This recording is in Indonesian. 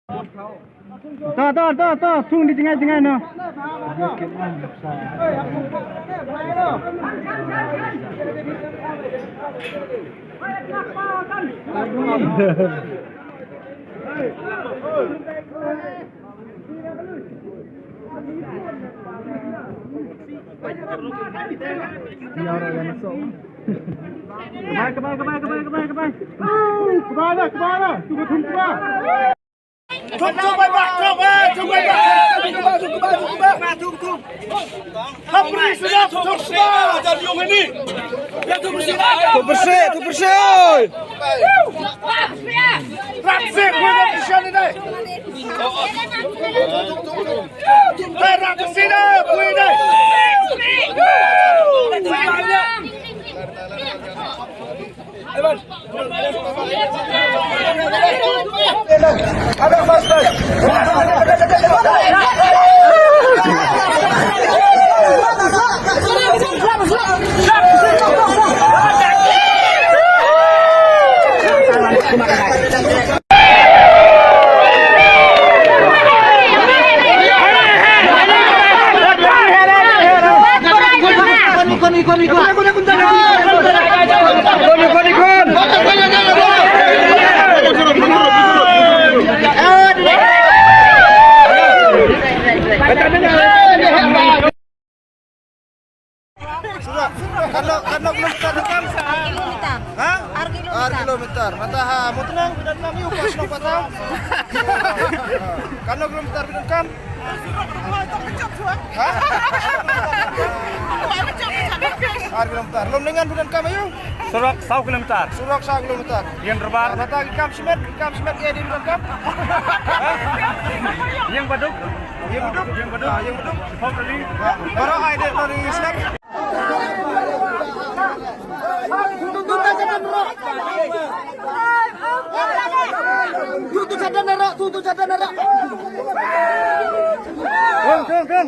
Toh, tung di tengah-tengah no. Kemana? Tunggu. Thúc bay bạc, thúc bay bạc. Habis sudah, thúc ba. Jangan diom ini. Ya thúc bersih. Rapsik, bukan bersih ini. Rapsik ini, bukan. Ada master. Karena belum terdekat kilometer. Mata mau tenang dan kami upas no patah. Karena belum terdekat. Kilometer. Belum dengan bulan kami yuk. Surak 1 kilometer. Surak 1 kilometer. Yang terbar. Mata kam simet ya di bulan kam. Yang baduk. Hop tadi. Baru ada dari siap. Tutup cadar nerak. Kung.